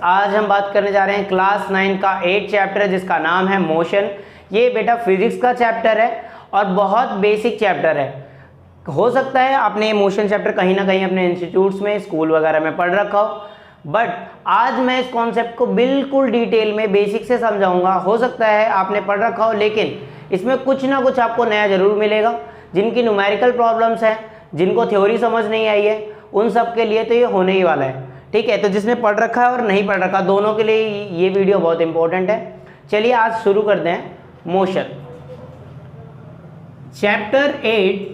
आज हम बात करने जा रहे हैं क्लास 9 का 8 चैप्टर जिसका नाम है मोशन। ये बेटा फिजिक्स का चैप्टर है और बहुत बेसिक चैप्टर है। हो सकता है आपने ये मोशन चैप्टर कहीं ना कहीं अपने इंस्टीट्यूट्स में, स्कूल वगैरह में पढ़ रखा हो, बट आज मैं इस कॉन्सेप्ट को बिल्कुल डिटेल में बेसिक से समझाऊंगा। हो सकता है आपने पढ़ रखा हो, लेकिन इसमें कुछ ना कुछ आपको नया जरूर मिलेगा। जिनकी न्यूमेरिकल प्रॉब्लम्स हैं, जिनको थ्योरी समझ नहीं आई है, उन सब के लिए तो ये होने ही वाला है। ठीक है, तो जिसने पढ़ रखा है और नहीं पढ़ रखा, दोनों के लिए ये वीडियो बहुत इंपॉर्टेंट है। चलिए आज शुरू करते हैं मोशन। Chapter 8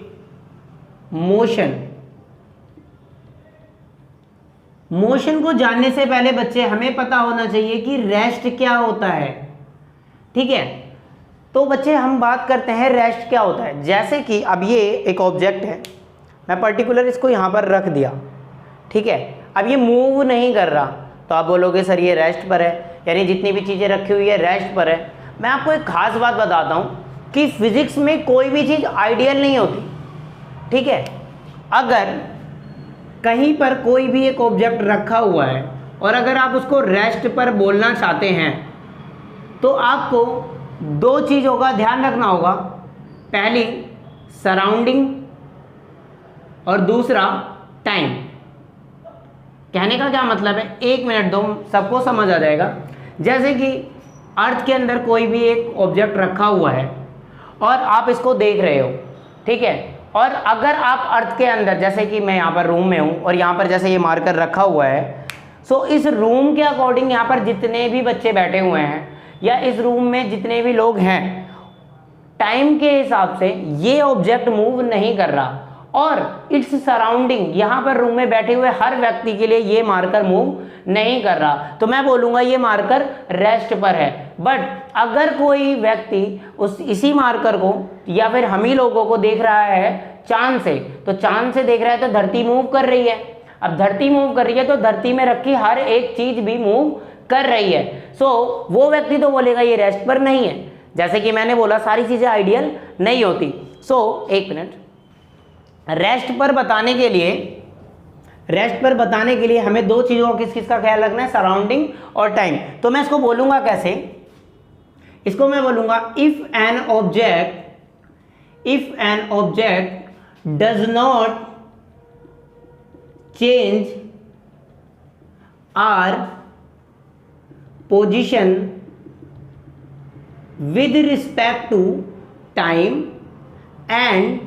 motion. मोशन को जानने से पहले बच्चे हमें पता होना चाहिए कि रेस्ट क्या होता है। ठीक है, तो बच्चे हम बात करते हैं रेस्ट क्या होता है। जैसे कि अब ये एक ऑब्जेक्ट है, मैं पर्टिकुलर इसको यहाँ पर रख दिया। ठीक है, अब ये मूव नहीं कर रहा, तो आप बोलोगे सर ये रेस्ट पर है, यानी जितनी भी चीज़ें रखी हुई है रेस्ट पर है। मैं आपको एक खास बात बताता हूँ कि फिजिक्स में कोई भी चीज़ आइडियल नहीं होती। ठीक है, अगर कहीं पर कोई भी एक ऑब्जेक्ट रखा हुआ है और अगर आप उसको रेस्ट पर बोलना चाहते हैं तो आपको दो चीज़ों का ध्यान रखना होगा। पहली सराउंडिंग और दूसरा टाइम। कहने का क्या मतलब है, एक मिनट दो, सबको समझ आ जाएगा। जैसे कि अर्थ के अंदर कोई भी एक ऑब्जेक्ट रखा हुआ है और आप इसको देख रहे हो। ठीक है, और अगर आप अर्थ के अंदर, जैसे कि मैं यहाँ पर रूम में हूँ और यहाँ पर जैसे ये मार्कर रखा हुआ है, सो इस रूम के अकॉर्डिंग यहाँ पर जितने भी बच्चे बैठे हुए हैं या इस रूम में जितने भी लोग हैं, टाइम के हिसाब से ये ऑब्जेक्ट मूव नहीं कर रहा और इट्स सराउंडिंग, यहाँ पर रूम में बैठे हुए हर व्यक्ति के लिए ये मार्कर मूव नहीं कर रहा, तो मैं बोलूँगा ये मार्कर रेस्ट पर है। बट अगर कोई व्यक्ति इसी मार्कर को या फिर हम ही लोगों को देख रहा है चांद से, तो चांद से देख रहा है तो धरती मूव कर रही है। अब धरती मूव कर रही है तो धरती में रखी हर एक चीज भी मूव कर रही है। सो वो व्यक्ति तो बोलेगा ये रेस्ट पर नहीं है। जैसे कि मैंने बोला सारी चीजें आइडियल नहीं होती। सो एक मिनट, रेस्ट पर बताने के लिए हमें दो चीज़ों का किस किस का ख्याल रखना है, सराउंडिंग और टाइम। तो मैं इसको बोलूँगा कैसे, इसको मैं बोलूँगा if an object does not change our position with respect to time and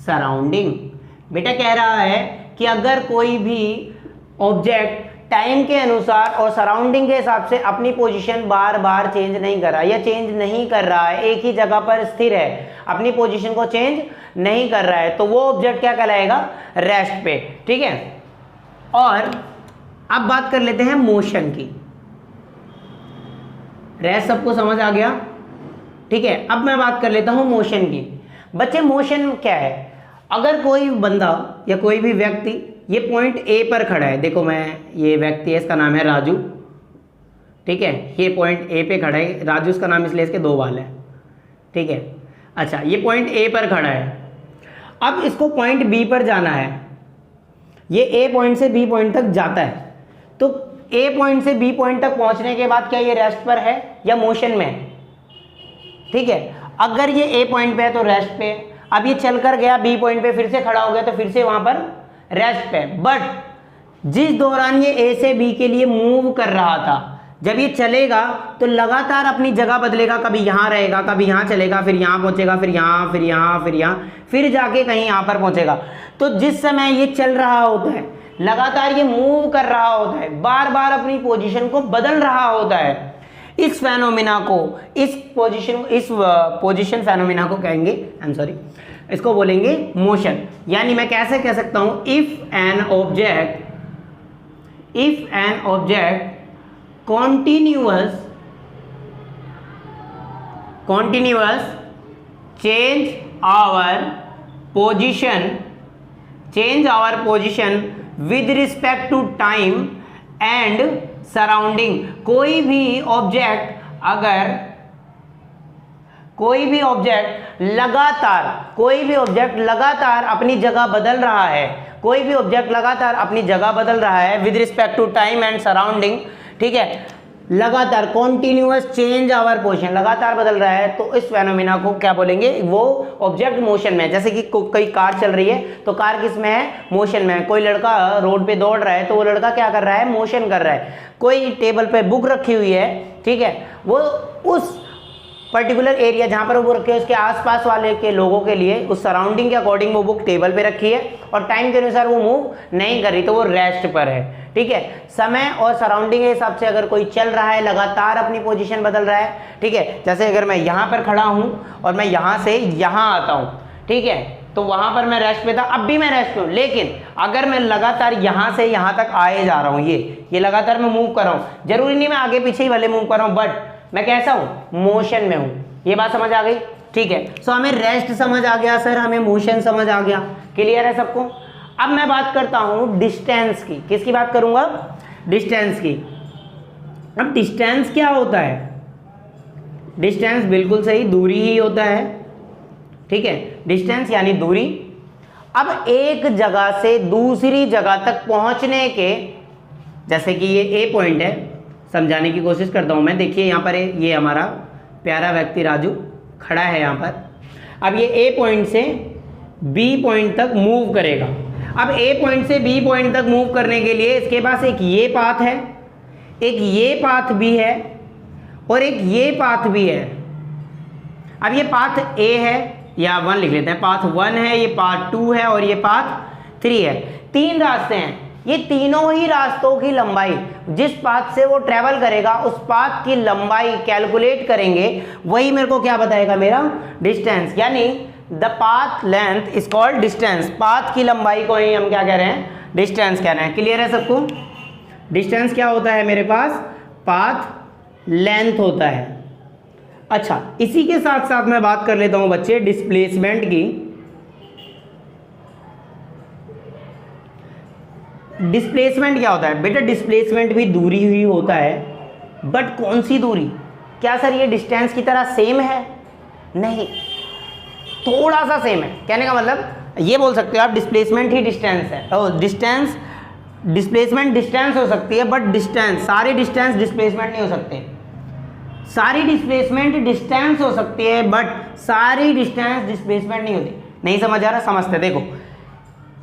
surrounding. बेटा कह रहा है कि अगर कोई भी ऑब्जेक्ट टाइम के अनुसार और सराउंडिंग के हिसाब से अपनी पोजीशन बार बार चेंज नहीं कर रहा या चेंज नहीं कर रहा है, एक ही जगह पर स्थिर है, अपनी पोजीशन को चेंज नहीं कर रहा है, तो वो ऑब्जेक्ट क्या कहलाएगा, रेस्ट पे। ठीक है, और अब बात कर लेते हैं मोशन की। रेस्ट सबको समझ आ गया। ठीक है, अब मैं बात कर लेता हूं मोशन की। बच्चे मोशन क्या है, अगर कोई बंदा या कोई भी व्यक्ति ये पॉइंट ए पर खड़ा है, देखो मैं, ये व्यक्ति है, इसका नाम है राजू। ठीक है, ये पॉइंट ए पे खड़ा है, राजू इसका नाम इसलिए इसके दो बाल हैं। ठीक है, अच्छा ये पॉइंट ए पर खड़ा है, अब इसको पॉइंट बी पर जाना है। ये ए पॉइंट से बी पॉइंट तक जाता है, तो ए पॉइंट से बी पॉइंट तक पहुंचने के बाद क्या ये रेस्ट पर है या मोशन में है। ठीक है, अगर ये ए पॉइंट पे है तो रेस्ट पे है। अब ये चलकर गया बी पॉइंट पे, फिर से खड़ा हो गया तो फिर से वहां पर रेस्ट पे। बट जिस दौरान ये ए से बी के लिए मूव कर रहा था, जब ये चलेगा तो लगातार अपनी जगह बदलेगा, कभी यहाँ रहेगा, कभी यहाँ चलेगा, फिर यहाँ पहुंचेगा, फिर यहाँ, फिर यहाँ, फिर यहाँ, फिर जाके कहीं यहाँ पर पहुंचेगा। तो जिस समय ये चल रहा होता है, लगातार ये मूव कर रहा होता है, बार बार अपनी पोजिशन को बदल रहा होता है, इस फेनोमेना को, इस पोजीशन फेनोमेना को कहेंगे, आई एम सॉरी, इसको बोलेंगे मोशन। यानी मैं कैसे कह सकता हूं, if an object continuous change our position with respect to time and surrounding। कोई भी ऑब्जेक्ट अगर कोई भी ऑब्जेक्ट लगातार अपनी जगह बदल रहा है, कोई भी ऑब्जेक्ट लगातार अपनी जगह बदल रहा है with respect to time and surrounding, ठीक है, लगातार कॉन्टिन्यूअस चेंज आवर पोजीशन, लगातार बदल रहा है, तो इस फेनोमेना को क्या बोलेंगे, वो ऑब्जेक्ट मोशन में है। जैसे कि कोई कार चल रही है तो कार किस में है, मोशन में है। कोई लड़का रोड पे दौड़ रहा है तो वो लड़का क्या कर रहा है, मोशन कर रहा है। कोई टेबल पे बुक रखी हुई है, ठीक है, वो उस पर्टिकुलर एरिया जहाँ पर वो रखे है उसके आसपास वाले के लोगों के लिए उस सराउंडिंग के अकॉर्डिंग वो बुक टेबल पे रखी है और टाइम के अनुसार वो मूव नहीं कर रही, तो वो रेस्ट पर है, ठीक है। समय और सराउंडिंग के हिसाब से अगर कोई चल रहा है, लगातार अपनी पोजीशन बदल रहा है, ठीक है, जैसे अगर मैं यहाँ पर खड़ा हूँ और मैं यहाँ से यहाँ आता हूँ, ठीक है, तो वहाँ पर मैं रेस्ट पे था, अब भी मैं रेस्ट पे हूँ, लेकिन अगर मैं लगातार यहाँ से यहाँ तक आए जा रहा हूँ, ये लगातार मैं मूव कर रहा हूँ, जरूरी नहीं मैं आगे पीछे ही वाले मूव कर रहा हूँ, बट मैं कैसा हूं, मोशन में हूं। ये बात समझ आ गई, ठीक है। सो हमें रेस्ट समझ आ गया सर, हमें मोशन समझ आ गया, क्लियर है सबको। अब मैं बात करता हूं डिस्टेंस की, किसकी बात करूंगा, डिस्टेंस की। अब डिस्टेंस क्या होता है, डिस्टेंस बिल्कुल सही दूरी ही होता है, ठीक है, डिस्टेंस यानी दूरी। अब एक जगह से दूसरी जगह तक पहुंचने के, जैसे कि ये ए पॉइंट है, समझाने की कोशिश करता हूं मैं। देखिए यहाँ पर ये हमारा प्यारा व्यक्ति राजू खड़ा है यहाँ पर। अब ये ए पॉइंट से बी पॉइंट तक मूव करेगा। अब ए पॉइंट से बी पॉइंट तक मूव करने के लिए इसके पास एक ये पाथ है, एक ये पाथ भी है और एक ये पाथ भी है। अब ये पाथ ए है या 1 लिख लेते हैं, पाथ 1 है, ये पाथ 2 है और ये पाथ 3 है। 3 रास्ते हैं, ये तीनों ही रास्तों की लंबाई, जिस पाथ से वो ट्रेवल करेगा उस पाथ की लंबाई कैलकुलेट करेंगे, वही मेरे को क्या बताएगा, मेरा डिस्टेंस, यानी the path length is called distance. Path की लंबाई को ही हम क्या कह रहे हैं, डिस्टेंस कह रहे हैं। क्लियर है सबको। डिस्टेंस क्या होता है मेरे पास, पाथ लेंथ होता है। अच्छा, इसी के साथ साथ मैं बात कर लेता हूं बच्चे डिस्प्लेसमेंट की। डिस्प्लेसमेंट क्या होता है बेटा, डिस्प्लेसमेंट भी दूरी ही होता है, बट कौन सी दूरी, क्या सर ये डिस्टेंस की तरह सेम है, नहीं, थोड़ा सा सेम है। कहने का मतलब ये बोल सकते हो आप डिस्प्लेसमेंट ही डिस्टेंस है, और डिस्टेंस डिस्प्लेसमेंट डिस्टेंस हो सकती है, बट डिस्टेंस, सारी डिस्टेंस डिस्प्लेसमेंट नहीं हो सकते। सारी डिस्प्लेसमेंट डिस्टेंस हो सकती है, बट सारी डिस्टेंस डिस्प्लेसमेंट नहीं होती। नहीं समझ आ रहा, समझते। देखो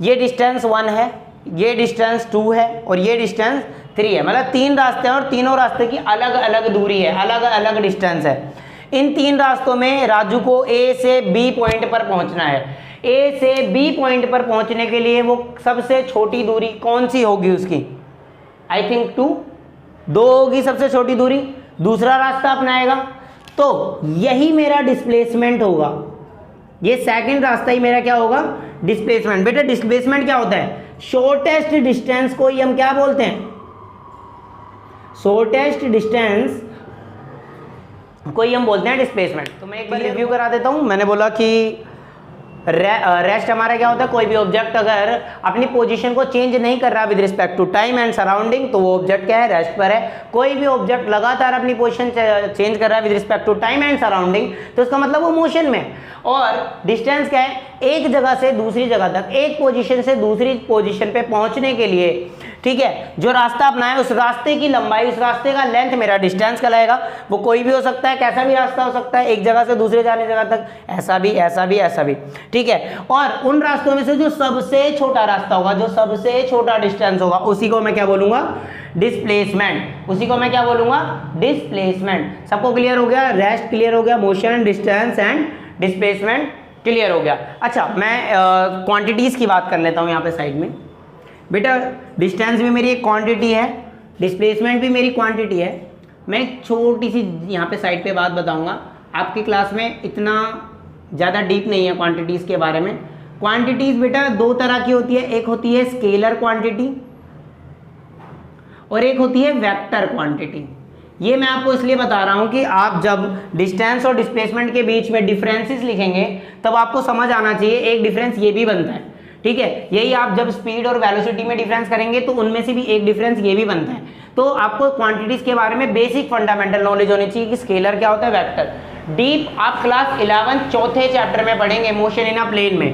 ये डिस्टेंस 1 है, ये डिस्टेंस 2 है और ये डिस्टेंस 3 है, मतलब 3 रास्ते हैं और तीनों रास्ते की अलग अलग दूरी है, अलग अलग डिस्टेंस है। इन 3 रास्तों में राजू को ए से बी पॉइंट पर पहुंचना है। ए से बी पॉइंट पर पहुंचने के लिए वो सबसे छोटी दूरी कौन सी होगी उसकी, आई थिंक 2 होगी सबसे छोटी दूरी। दूसरा रास्ता अपनाएगा तो यही मेरा डिस्प्लेसमेंट होगा, ये सेकंड रास्ता ही मेरा क्या होगा, डिस्प्लेसमेंट। बेटा डिस्प्लेसमेंट क्या होता है, शॉर्टेस्ट डिस्टेंस को ही हम क्या बोलते हैं, शॉर्टेस्ट डिस्टेंस को ही हम बोलते हैं डिस्प्लेसमेंट। तो मैं एक बार रिव्यू करा देता हूं। मैंने बोला कि रेस्ट हमारा क्या होता है, कोई भी ऑब्जेक्ट अगर अपनी पोजीशन को चेंज नहीं कर रहा with respect to time and surrounding, तो वो ऑब्जेक्ट क्या है, रेस्ट पर है। कोई भी ऑब्जेक्ट लगातार अपनी पोजीशन चेंज कर रहा है with respect to time and surrounding, तो उसका मतलब वो मोशन में। और डिस्टेंस क्या है, एक जगह से दूसरी जगह तक, एक पोजीशन से दूसरी पोजीशन पे पहुंचने के लिए, ठीक है, जो रास्ता अपनाए उस रास्ते की लंबाई, उस रास्ते का लेंथ मेरा डिस्टेंस कहलाएगा। वो कोई भी हो सकता है, कैसा भी रास्ता हो सकता है, एक जगह से दूसरे जाने जगह तक, ऐसा भी ऐसा भी ऐसा भी, ठीक है। और उन रास्तों में से जो सबसे छोटा रास्ता होगा, जो सबसे छोटा डिस्टेंस होगा, उसी को मैं क्या बोलूंगा, डिस्प्लेसमेंट। उसी को मैं क्या बोलूंगा, डिस्प्लेसमेंट। सबको क्लियर हो गया, रेस्ट क्लियर हो गया, motion, distance and displacement clear हो गया। अच्छा, मैं क्वांटिटीज की बात कर लेता हूँ यहाँ पे साइड में। बेटा डिस्टेंस भी मेरी एक क्वांटिटी है, डिस्प्लेसमेंट भी मेरी क्वांटिटी है। मैं एक छोटी सी यहाँ पे साइड पे बात बताऊँगा, आपकी क्लास में इतना ज़्यादा डीप नहीं है क्वांटिटीज़ के बारे में। क्वांटिटीज़ बेटा 2 तरह की होती है, एक होती है स्केलर क्वांटिटी और एक होती है वेक्टर क्वांटिटी। ये मैं आपको इसलिए बता रहा हूँ कि आप जब डिस्टेंस और डिस्प्लेसमेंट के बीच में डिफरेंसेस लिखेंगे तब आपको समझ आना चाहिए एक डिफरेंस ये भी बनता है, ठीक है। यही आप जब स्पीड और वेलोसिटी में डिफरेंस करेंगे तो उनमें से भी एक डिफरेंस ये भी बनता है। तो आपको क्वांटिटीज के बारे में बेसिक फंडामेंटल नॉलेज होनी चाहिए कि स्केलर क्या होता है, वेक्टर। डीप आप क्लास 11 चौथे चैप्टर में पढ़ेंगे मोशन इन अ प्लेन में,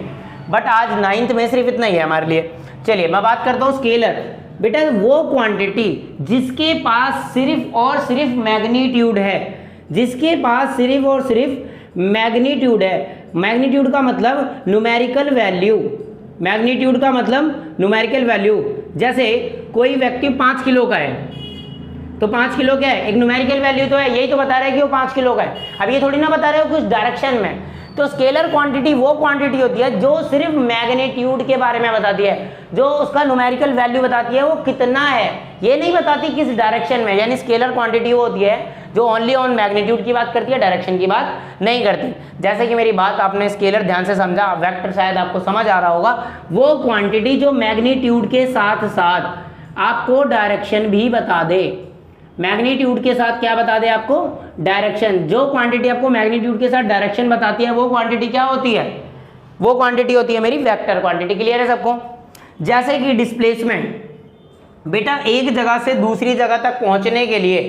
बट आज 9th में सिर्फ इतना ही है हमारे लिए। चलिए मैं बात करता हूँ स्केलर। बेटा वो क्वांटिटी जिसके पास सिर्फ और सिर्फ मैग्नीट्यूड है, जिसके पास सिर्फ और सिर्फ मैग्नीट्यूड है, मैग्नीट्यूड का मतलब न्यूमेरिकल वैल्यू, मैग्नीट्यूड का मतलब न्यूमेरिकल वैल्यू। जैसे कोई व्यक्ति 5 किलो का है, तो 5 किलो क्या है, एक न्यूमेरिकल वैल्यू तो है, यही तो बता रहा है कि वो 5 किलो का है। अब ये थोड़ी ना बता रहे हो कुछ डायरेक्शन में। तो स्केलर क्वांटिटी वो क्वांटिटी होती है जो सिर्फ मैग्नीट्यूड के बारे में बताती है, जो उसका न्यूमेरिकल वैल्यू बताती है वो कितना है, ये नहीं बताती किस डायरेक्शन में। यानी स्केलर क्वांटिटी वो होती है जो ओनली ऑन मैग्नीट्यूड की बात करती है, डायरेक्शन की बात नहीं करती। जैसे कि मेरी बात आपने स्केलर ध्यान से समझा, वेक्टर शायद आपको समझ आ रहा होगा, वो क्वांटिटी जो मैग्नीट्यूड के साथ साथ आपको डायरेक्शन भी बता दे। मैग्नीट्यूड के साथ क्या बता दे आपको, डायरेक्शन। जो क्वांटिटी आपको मैग्नीट्यूड के साथ डायरेक्शन बताती है वो क्वांटिटी क्या होती है, वो क्वांटिटी होती है मेरी वेक्टर क्वांटिटी। क्लियर है सबको। जैसे कि डिस्प्लेसमेंट, बेटा एक जगह से दूसरी जगह तक पहुंचने के लिए,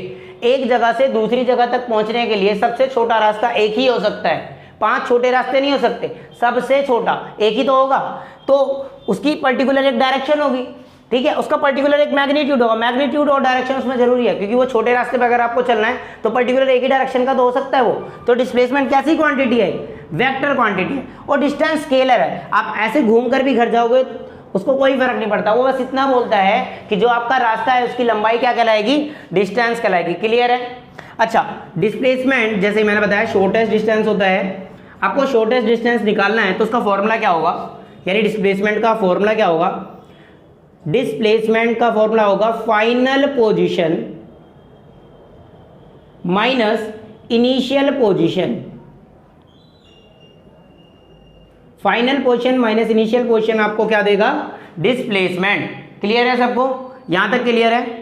एक जगह से दूसरी जगह तक पहुंचने के लिए सबसे छोटा रास्ता एक ही हो सकता है, 5 छोटे रास्ते नहीं हो सकते, सबसे छोटा एक ही तो होगा। तो उसकी पर्टिकुलर एक डायरेक्शन होगी, ठीक है, उसका पर्टिकुलर एक मैग्नीट्यूड होगा। मैग्नीट्यूड और डायरेक्शन उसमें जरूरी है, क्योंकि वो छोटे रास्ते पे अगर आपको चलना है तो पर्टिकुलर एक ही डायरेक्शन का तो हो सकता है वो। तो डिस्प्लेसमेंट कैसी क्वांटिटी है, वेक्टर क्वांटिटी है। और डिस्टेंस स्केलर है, आप ऐसे घूम कर भी घर जाओगे उसको कोई फर्क नहीं पड़ता, वो बस इतना बोलता है कि जो आपका रास्ता है उसकी लंबाई क्या कहलाएगी, डिस्टेंस कहलाएगी। क्लियर है। अच्छा, डिस्प्लेसमेंट जैसे मैंने बताया शॉर्टेस्ट डिस्टेंस होता है। आपको शॉर्टेस्ट डिस्टेंस निकालना है तो उसका फॉर्मूला क्या होगा, यानी डिस्प्लेसमेंट का फॉर्मूला क्या होगा, डिस्प्लेसमेंट का फॉर्मूला होगा final position minus initial position. Final position minus initial position आपको क्या देगा, डिस्प्लेसमेंट। क्लियर है सबको, यहां तक क्लियर है।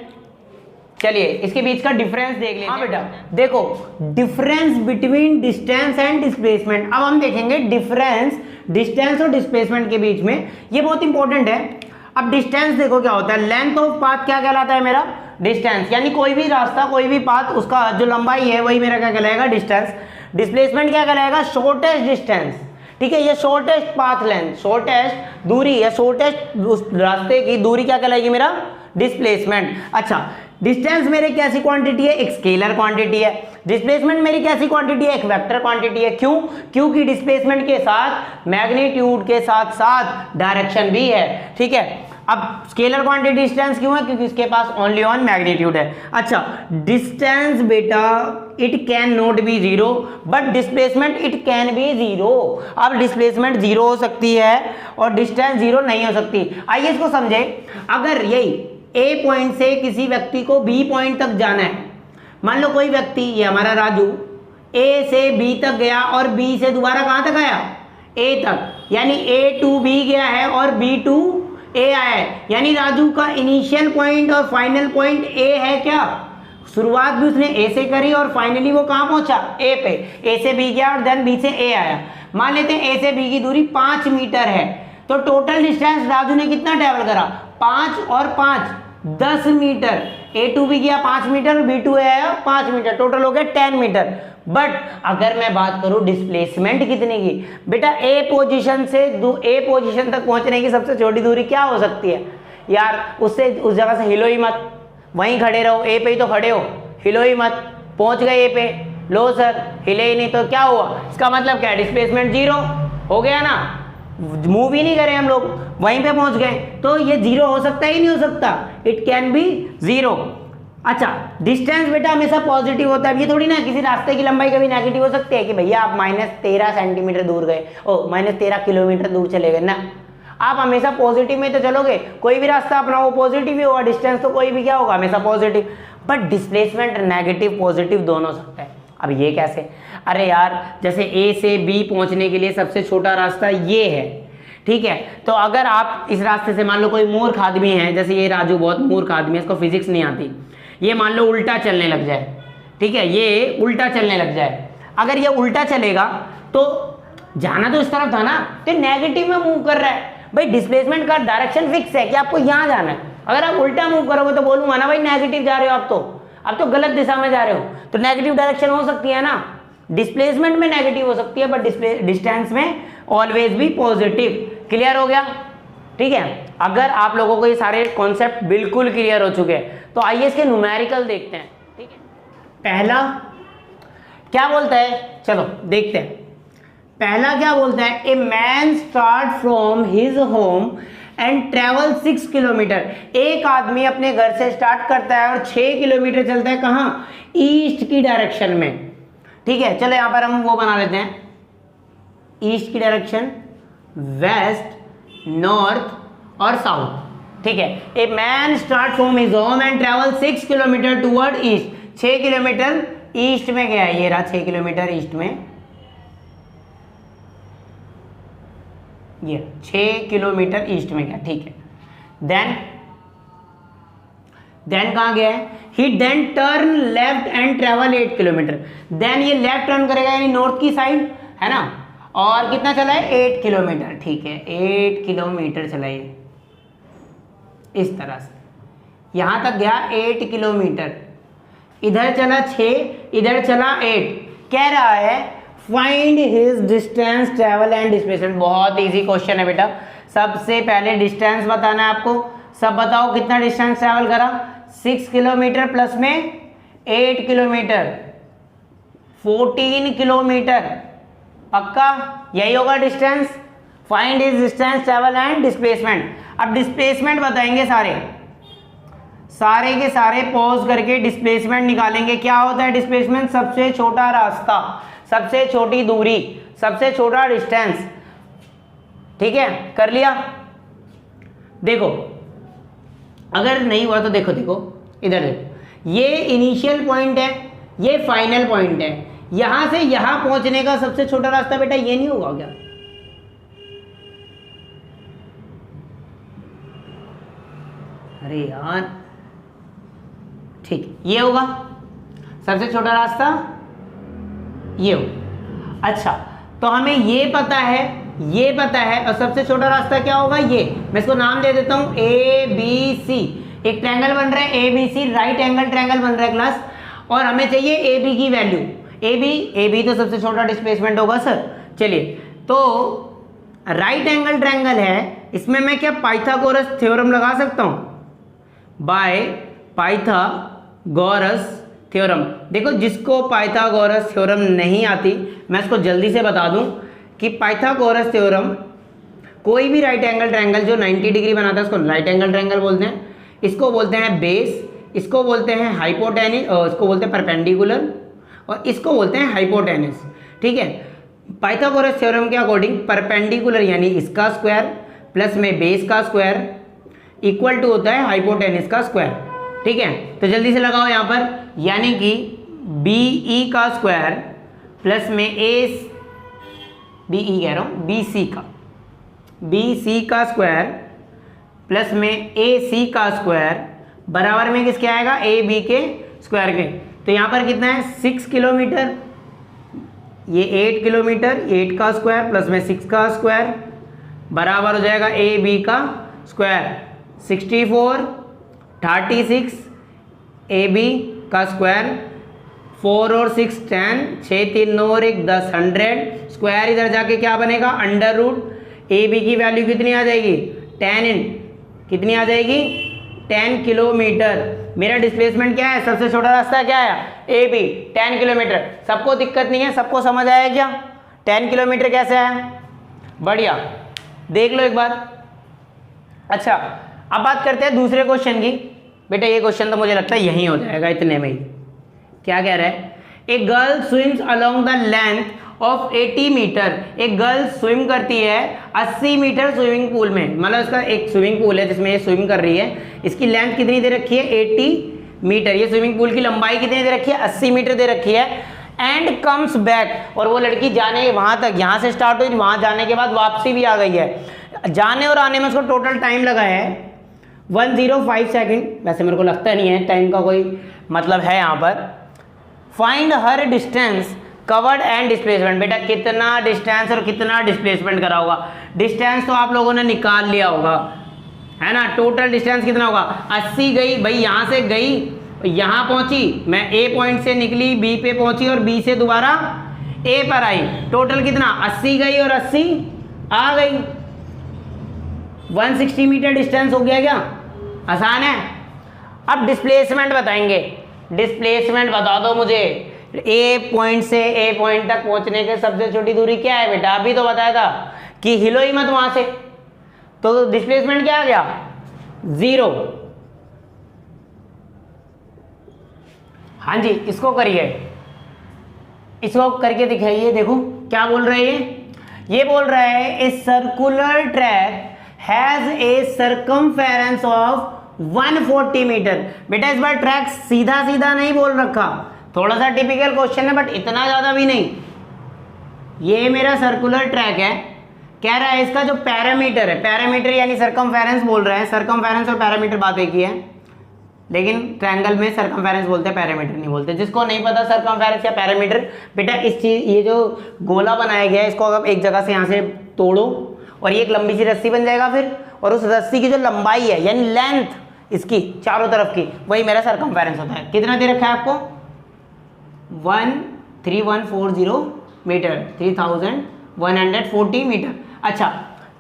चलिए इसके बीच का डिफरेंस देख लेते हैं। हाँ बेटा देखो, difference between distance and displacement. अब हम देखेंगे डिफरेंस डिस्टेंस और डिस्प्लेसमेंट के बीच में, ये बहुत इंपॉर्टेंट है। अब डिस्टेंस देखो क्या होता है, लेंथ ऑफ पाथ क्या कहलाता है मेरा, डिस्टेंस। यानी कोई भी रास्ता कोई भी पाथ उसका जो लंबाई है वही मेरा क्या कहलाएगा, डिस्टेंस। डिस्प्लेसमेंट क्या कहलाएगा, शॉर्टेस्ट डिस्टेंस। ठीक है, ये शॉर्टेस्ट पाथ लेंथ, शॉर्टेस्ट दूरी या शॉर्टेस्ट उस रास्ते की दूरी क्या कहलाएगी मेरा, डिस्प्लेसमेंट। अच्छा, डिस्टेंस मेरे कैसी क्वांटिटी है, एक स्केलर क्वांटिटी है। डिस्प्लेसमेंट मेरी कैसी क्वांटिटी है, एक वेक्टर क्वांटिटी है। क्यों, क्योंकि डिस्प्लेसमेंट के साथ मैग्नीट्यूड के साथ साथ डायरेक्शन भी है। ठीक है, अब स्केलर क्वांटिटी डिस्टेंस क्यों है, क्योंकि इसके पास ओनली ऑन मैग्नीट्यूड है। अच्छा, डिस्टेंस बेटा it can not be zero but displacement it can be zero. अब डिस्प्लेसमेंट जीरो हो सकती है और डिस्टेंस जीरो नहीं हो सकती। आइए इसको समझे। अगर यही ए पॉइंट से किसी व्यक्ति को बी पॉइंट तक जाना है, मान लो कोई व्यक्ति, ये हमारा राजू, ए से बी तक गया और बी से दोबारा कहां तक आया, ए तक, यानी ए टू बी गया है और बी टू ए आया है। यानी राजू का इनिशियल पॉइंट और फाइनल पॉइंट ए है क्या, शुरुआत भी उसने ए से करी और फाइनली वो कहां पहुंचा, ए पे। ए से बी गया और देन बी से ए आया। मान लेते हैं ए से बी की दूरी 5 मीटर है, तो टोटल डिस्टेंस राजू ने कितना ट्रेवल करा, 5 और 5 10 मीटर। ए टू बी गया 5 मीटर, बी टू आया 5 मीटर, टोटल हो गया 10 मीटर। बट अगर मैं बात करूं डिस्प्लेसमेंट कितने की, बेटा ए पोजीशन से ए पोजीशन तक पहुंचने की सबसे छोटी दूरी क्या हो सकती है यार, उससे उस जगह से हिलो ही मत, वहीं खड़े रहो, ए पे ही तो खड़े हो, हिलो ही मत। पहुंच गए ए पे, लो सर हिले ही नहीं, तो क्या हुआ, इसका मतलब क्या है, डिस्प्लेसमेंट जीरो हो गया ना, मूव ही नहीं करे हम लोग, वहीं पे पहुंच गए। तो ये जीरो हो सकता ही नहीं हो सकता, इट कैन बी जीरो। अच्छा, डिस्टेंस बेटा हमेशा पॉजिटिव होता है। ये थोड़ी ना किसी रास्ते की लंबाई कभी नेगेटिव हो सकती है कि भैया आप -13 सेंटीमीटर दूर गए, ओ -13 किलोमीटर दूर चले गए ना। आप हमेशा पॉजिटिव में तो चलोगे, कोई भी रास्ता अपना वो पॉजिटिव ही होगा, डिस्टेंस तो कोई भी क्या होगा, हमेशा positive. But displacement negative positive दोनों सकता है। अब ये कैसे, अरे यार जैसे ए से बी पहुंचने के लिए सबसे छोटा रास्ता ये है, ठीक है। तो अगर आप इस रास्ते से, मान लो कोई मूर्ख आदमी है, जैसे ये राजू बहुत मूर्ख आदमी है, इसको फिजिक्स नहीं आती, ये मान लो उल्टा चलने लग जाए, ठीक है, ये उल्टा चलने लग जाए। अगर ये उल्टा चलेगा तो जाना तो इस तरफ था ना, तो नेगेटिव में मूव कर रहा है। भाई डिस्प्लेसमेंट का डायरेक्शन फिक्स है कि आपको यहाँ जाना है। अगर आप उल्टा मूव करोगे तो बोलूंगा ना भाई नेगेटिव जा रहे हो, आप तो गलत दिशा में जा रहे हो, तो नेगेटिव डायरेक्शन हो सकती है ना। डिस्प्लेसमेंट में नेगेटिव हो सकती है बट डिस्टेंस में ऑलवेज भी पॉजिटिव। क्लियर हो गया? ठीक है, अगर आप लोगों को ये सारे कॉन्सेप्ट बिल्कुल क्लियर हो चुके हैं तो आइए इसके न्यूमेरिकल देखते हैं। ठीक है, पहला क्या बोलता है, चलो देखते हैं। पहला क्या बोलता है, a man start from his home and travel 6 kilometre. एक आदमी अपने घर से स्टार्ट करता है और 6 किलोमीटर चलता है, कहाँ? ईस्ट की डायरेक्शन में। ठीक है, चलो यहां पर हम वो बना लेते हैं, ईस्ट की डायरेक्शन, वेस्ट, नॉर्थ और साउथ। ठीक है, a man start from his home and travel 6 kilometre toward east. 6 kilometre east में गया, ये रहा 6 किलोमीटर ईस्ट में, ये 6 किलोमीटर ईस्ट में गया। ठीक है, देन कहां गया है? He then turn left and travel 8 kilometre. Then ये लेफ्ट टर्न करेगा यानी नॉर्थ की साइड, है ना, और कितना चला है? 8 किलोमीटर। ठीक है, 8 किलोमीटर चला ये इस तरह से, यहां तक गया 8 किलोमीटर, इधर चला 6, इधर चला 8। कह रहा है find his distance travel and displacement. बहुत इजी क्वेश्चन है बेटा, सबसे पहले डिस्टेंस बताना है आपको। सब बताओ कितना डिस्टेंस ट्रेवल करा? 6 किलोमीटर प्लस में 8 किलोमीटर, 14 किलोमीटर। पक्का यही होगा distance. Find his distance travel and displacement. अब डिस्प्लेसमेंट बताएंगे, सारे के सारे पॉज करके डिस्प्लेसमेंट निकालेंगे। क्या होता है डिस्प्लेसमेंट? सबसे छोटा रास्ता, सबसे छोटी दूरी, सबसे छोटा डिस्टेंस। ठीक है, कर लिया? देखो अगर नहीं हुआ तो देखो इधर देखो, ये इनिशियल पॉइंट है, ये फाइनल पॉइंट है। यहां से यहां पहुंचने का सबसे छोटा रास्ता बेटा ये नहीं होगा क्या? अरे यार, ठीक, ये होगा सबसे छोटा रास्ता, ये होगा। अच्छा, तो हमें ये पता है और सबसे छोटा रास्ता क्या होगा? ये मैं इसको नाम दे देता हूं ABC। एक ट्रायंगल बन रहा है ABC, राइट एंगल ट्रायंगल बन रहा है क्लास, और हमें चाहिए AB की वैल्यू। AB तो सबसे छोटा डिस्प्लेसमेंट होगा सर। चलिए, तो राइट एंगल ट्रायंगल है, इसमें मैं क्या पाइथागोरस थ्योरम लगा सकता हूं? By Pythagoras theorem. देखो जिसको पाइथागोरस थ्योरम नहीं आती, मैं इसको जल्दी से बता दूं कि पाइथागोरस थ्योरम कोई भी राइट एंगल ट्रायंगल जो 90 डिग्री बनाता है उसको राइट एंगल ट्रायंगल बोलते हैं। इसको बोलते हैं बेस, इसको बोलते हैं हाइपोटेनिस, इसको बोलते हैं परपेंडिकुलर, और इसको बोलते हैं हाइपोटेनिस। ठीक है, पाइथागोरस थ्योरम के अकॉर्डिंग परपेंडिकुलर यानी इसका स्क्वायर प्लस में बेस का स्क्वायर इक्वल टू होता है हाइपोटेनिस का स्क्वायर। ठीक है, तो जल्दी से लगाओ यहाँ पर, यानी कि BE का स्क्वायर प्लस में BE कह रहा हूँ, BC का स्क्वायर प्लस में AC का स्क्वायर बराबर में किसके आएगा? AB के स्क्वायर के। तो यहाँ पर कितना है? 6 किलोमीटर, ये 8 किलोमीटर, 8 का स्क्वायर प्लस में 6 का स्क्वायर बराबर हो जाएगा AB का स्क्वायर 64, 36 AB का स्क्वायर, 4 और 6 10, 6 3 9 और 1 10, 100 स्क्वायर इधर जाके क्या बनेगा? Under root. AB की वैल्यू कितनी आ जाएगी? 10 कितनी आ जाएगी? 10 किलोमीटर। मेरा डिस्प्लेसमेंट क्या है? सबसे छोटा रास्ता क्या है? AB 10 kilometre. सबको दिक्कत नहीं है? सबको समझ आया क्या 10 किलोमीटर कैसे आया? बढ़िया, देख लो एक बार। अच्छा, अब बात करते हैं दूसरे क्वेश्चन की। बेटा ये क्वेश्चन तो मुझे लगता है यही हो जाएगा इतने में ही। क्या कह रहा है? A girl swims along the length of 80 metre. एक गर्ल स्विम करती है 80 मीटर स्विमिंग पूल में, मतलब इसका एक स्विमिंग पूल है जिसमें ये स्विम कर रही है। इसकी लेंथ कितनी दे रखी है? 80 मीटर। ये स्विमिंग पूल की लंबाई कितनी दे रखी है? 80 मीटर दे रखी है। एंड कम्स बैक, और वो लड़की जाने वहाँ तक, यहाँ से स्टार्ट हुई, वहाँ जाने के बाद वापसी भी आ गई है। जाने और आने में उसको टोटल टाइम लगा है 105 सेकेंड। वैसे मेरे को लगता नहीं है टाइम का कोई मतलब है यहाँ पर। Find her distance covered and displacement. बेटा कितना डिस्टेंस और कितना डिस्प्लेसमेंट करा होगा? डिस्टेंस तो आप लोगों ने निकाल लिया होगा, है ना। टोटल डिस्टेंस कितना होगा? 80 गई भाई, यहाँ से गई यहाँ पहुँची, मैं A पॉइंट से निकली B पे पहुँची और B से दोबारा ए पर आई, टोटल कितना 80 गई और 80 आ गई, 160 मीटर डिस्टेंस हो गया। क्या आसान है। अब डिस्प्लेसमेंट बताएंगे, डिस्प्लेसमेंट बता दो मुझे, ए पॉइंट से ए पॉइंट तक पहुंचने के सबसे छोटी दूरी क्या है बेटा, अभी तो बताया था कि हिलो ही मत वहां से, तो डिस्प्लेसमेंट क्या आ गया 0। हाँ जी, इसको करिए, इसको करके दिखाइए। देखो क्या बोल रहे हैं, ये बोल रहा है a circular track has a circumference of 140 metre. बेटा इस बार ट्रैक सीधा सीधा नहीं बोल रखा, थोड़ा सा टिपिकल क्वेश्चन है बट इतना ज्यादा भी नहीं। ये मेरा सर्कुलर ट्रैक है, कह रहा है इसका जो पैरामीटर है, पैरामीटर यानी सर्कमफेरेंस बोल रहा है, सर्कमफेरेंस और पैरामीटर बात एक ही है, लेकिन ट्रायंगल में सर्कमफेरेंस बोलते हैं, पैरामीटर नहीं बोलते। जिसको नहीं पता सर्कमफेरेंस या पैरामीटर, बेटा इस चीज, ये जो गोला बनाया गया है इसको अगर एक जगह से यहाँ से तोड़ो और ये एक लंबी सी रस्सी बन जाएगा फिर, और उस रस्सी की जो लंबाई है यानी लेंथ इसकी चारों तरफ की, वही मेरा सर्कमफेरेंस होता है। कितना दे रखा है आपको 13140 मीटर, 3140 मीटर। अच्छा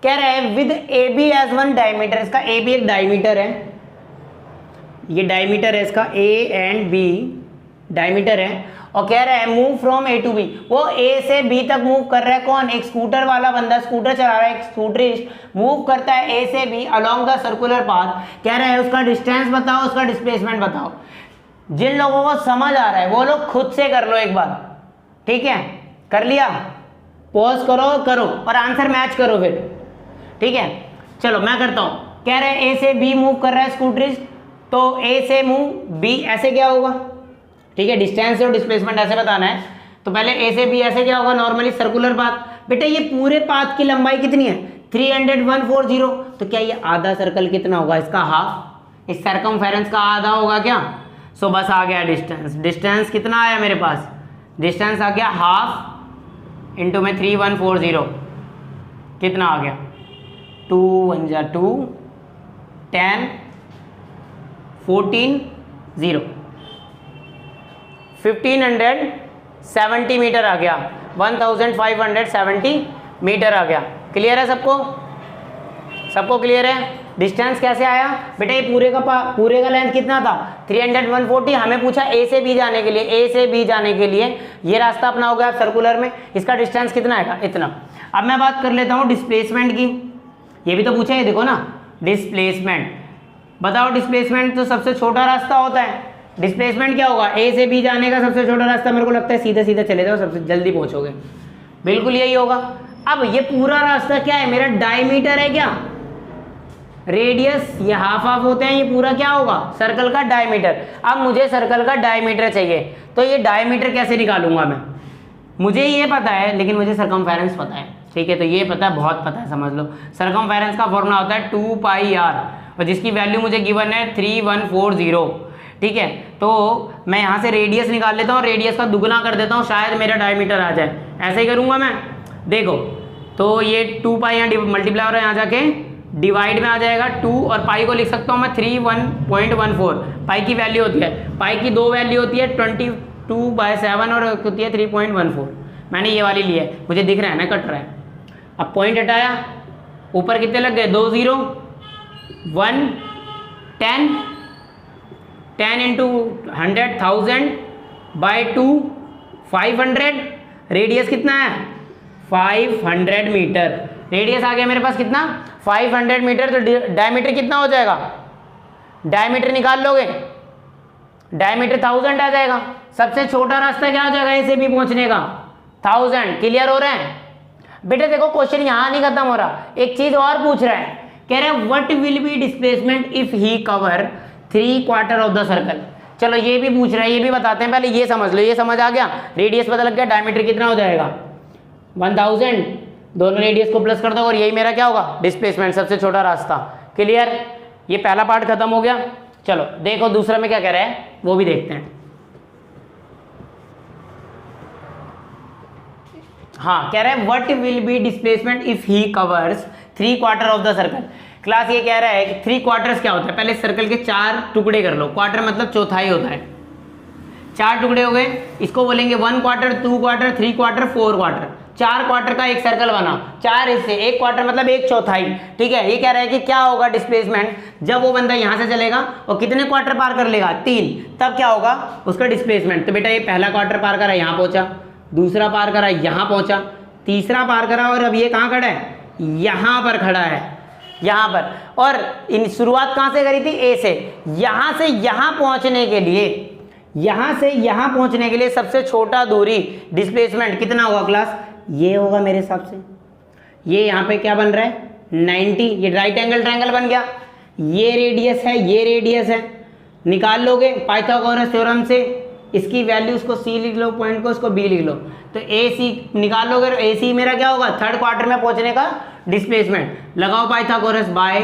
कह रहा है with A B as one diameter, इसका ए बी एक डायमीटर है, ये डायमीटर है इसका, ए एंड बी डायमीटर है, और कह रहा है move from A to B, वो ए से बी तक मूव कर रहा है। कौन, एक स्कूटर वाला बंदा स्कूटर चला रहा है, एक स्कूटरिस्ट मूव करता है ए से B along the circular path. कह रहा है उसका डिस्टेंस बताओ, उसका डिस्प्लेसमेंट बताओ। जिन लोगों को समझ आ रहा है वो लोग खुद से कर लो एक बार, ठीक है, कर लिया, पॉज करो और आंसर मैच करो फिर, ठीक है। चलो मैं करता हूं। कह रहे हैं ए से बी मूव कर रहा है स्कूटरिस्ट, तो ए से मूव बी ऐसे क्या होगा, ठीक है, डिस्टेंस और डिस्प्लेसमेंट ऐसे बताना है। तो पहले ए से बी ऐसे क्या होगा, नॉर्मली सर्कुलर पाथ। बेटा ये पूरे पाथ की लंबाई कितनी है 300 तो क्या ये आधा सर्कल कितना होगा, इसका हाफ, इस सर्कमफेरेंस का आधा होगा क्या। सो बस आ गया डिस्टेंस, डिस्टेंस कितना आया मेरे पास, डिस्टेंस आ गया हाफ इंटू में 3140, कितना आ गया 2 1 जा 2 10 14 0 1570 मीटर आ गया, 1570 मीटर आ गया। क्लियर है सबको, सबको क्लियर है। डिस्टेंस कैसे आया बेटा, ये पूरे का लेंथ कितना था 300 हमें पूछा ए से बी जाने के लिए, ए से बी जाने के लिए ये रास्ता अपना हो गया सर्कुलर में, इसका डिस्टेंस कितना आएगा इतना। अब मैं बात कर लेता हूँ डिस्प्लेसमेंट की, ये भी तो पूछा है, देखो ना डिस्प्लेसमेंट बताओ। डिस्प्लेसमेंट तो सबसे छोटा रास्ता होता है, डिस्प्लेसमेंट क्या होगा, ए से बी जाने का सबसे छोटा रास्ता, मेरे को लगता है सीधे सीधे चले जाओ सबसे जल्दी पहुंचोगे, बिल्कुल यही होगा। अब ये पूरा रास्ता क्या है, मेरा डायमीटर है क्या, रेडियस, ये हाफ हाफ होते हैं, ये पूरा क्या होगा सर्कल का डायमीटर। अब मुझे सर्कल का डायमीटर चाहिए, तो ये डायमीटर कैसे निकालूंगा मैं, मुझे ये पता है लेकिन मुझे सर्कमफेरेंस पता है, ठीक है, तो ये पता है, बहुत पता है, समझ लो। सर्कमफेरेंस का फॉर्मूला होता है 2 पाई r, और जिसकी वैल्यू मुझे गिवन है 3140, ठीक है। तो मैं यहाँ से रेडियस निकाल लेता हूँ, रेडियस का दुगना कर देता हूँ, शायद मेरा डायमीटर आ जाए, ऐसे ही करूँगा मैं। देखो तो ये 2 पाई यहाँ मल्टीप्लाई हो रहा है, यहाँ जाके डिवाइड में आ जाएगा 2, और पाई को लिख सकता हूँ मैं 31.14। पाई की वैल्यू होती है, पाई की दो वैल्यू होती है 22/7 और होती है 3.14। मैंने ये वाली ली है, मुझे दिख रहा है ना कट रहा है। अब पॉइंट हटाया, ऊपर कितने लग गए 2 0 1 10 10 इंटू 100,000/2 500, रेडियस कितना है 500 मीटर, रेडियस आ गया मेरे पास कितना 500 मीटर। तो डायमीटर कितना हो जाएगा, डायमीटर निकाल लोगे, डायमीटर 1000 आ जाएगा। सबसे छोटा रास्ता क्या हो जाएगा ए से बी पहुंचने का 1000। क्लियर हो रहा है बेटे। देखो क्वेश्चन यहाँ नहीं खत्म हो रहा, एक चीज और पूछ रहा है, कह रहे हैं what will be displacement if he cover 3/4 of the circle. चलो ये भी पूछ रहा है, ये भी बताते हैं, पहले ये समझ लो, ये समझ आ गया, रेडियस पता लग गया, डायमीटर कितना हो जाएगा 1000, दोनों रेडियस को प्लस कर दो और यही मेरा क्या होगा डिस्प्लेसमेंट, सबसे छोटा रास्ता। क्लियर, ये पहला पार्ट खत्म हो गया। चलो देखो दूसरा में क्या कह रहा है वो भी देखते हैं। हाँ कह रहा है what will be displacement if he covers 3/4 of the circle. Class ये कह रहा है कि 3/4 क्या होता है, पहले सर्कल के 4 टुकड़े कर लो, क्वार्टर मतलब चौथाई होता है, 4 टुकड़े हो गए, इसको बोलेंगे 1 quarter, 2 quarter, 3 quarter, 4 quarter. 4 quarter का एक सर्कल बना, 4 हिस्से, 1 क्वार्टर मतलब 1/4। ठीक है, ये कह रहा है कि क्या होगा डिस्प्लेसमेंट जब वो बंदा यहाँ से चलेगा और कितने क्वार्टर पार कर लेगा, 3, तब क्या होगा उसका डिस्प्लेसमेंट। तो बेटा ये पहला क्वार्टर पार करा, यहाँ पहुंचा, दूसरा पार करा, यहाँ पहुंचा, तीसरा पार करा, और अब ये कहाँ खड़ा है, यहाँ पर खड़ा है, यहाँ पर। और इन शुरुआत कहाँ से करी थी, ए से। यहाँ से यहाँ पहुँचने के लिए, यहाँ से यहाँ पहुँचने के लिए सबसे छोटा दूरी डिस्प्लेसमेंट कितना होगा क्लास, ये होगा मेरे हिसाब से। ये यहाँ पे क्या बन रहा है 90, ये राइट एंगल ट्रायंगल बन गया। ये रेडियस है, ये रेडियस है, निकाल लोगे पाइथागोरस थ्योरम से। इसकी वैल्यू उसको सी लिख लो, पॉइंट को उसको बी लिख लो, तो ए सी निकाल लोगे। ए सी मेरा क्या होगा, 3rd क्वार्टर में पहुंचने का डिस्प्लेसमेंट। लगाओ पाइथागोरस बाय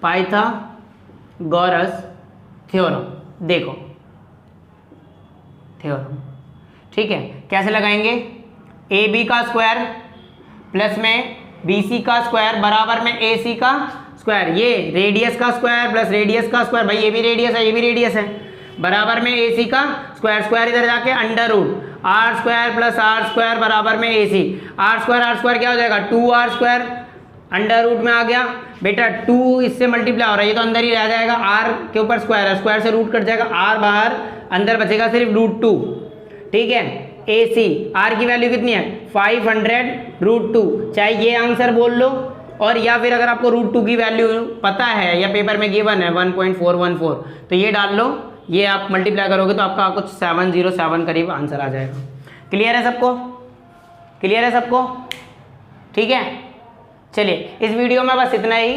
पाइथागोरस थ्योरम, देखो थ्योरम, ठीक है। कैसे लगाएंगे, ए बी का स्क्वायर प्लस में बी सी का स्क्वायर बराबर में ए सी का स्क्वायर, ये रेडियस का स्क्वायर प्लस रेडियस का स्क्वायर, भाई ये भी रेडियस है, ये भी रेडियस है, बराबर में ए सी का स्क्वायर, स्क्वायर इधर जाके under root r square plus r square बराबर में ए सी। आर स्क्वायर क्या हो जाएगा, 2r स्क्वायर, अंडर रूट में आ गया बेटा, 2 इससे मल्टीप्लाई हो रहा है, ये तो अंदर ही रह जाएगा, आर के ऊपर स्क्वायर है, स्क्वायर से रूट कट जाएगा, आर बाहर, अंदर बचेगा सिर्फ √2। ठीक है, ए सी आर की वैल्यू कितनी है 500√2, चाहे ये आंसर बोल लो, और या फिर अगर आपको √2 की वैल्यू पता है या पेपर में गिवन है 1.414, तो ये डाल लो, ये आप मल्टीप्लाई करोगे तो आपका कुछ 707 करीब आंसर आ जाएगा। क्लियर है सबको, क्लियर है सबको, ठीक है। चलिए इस वीडियो में बस इतना ही।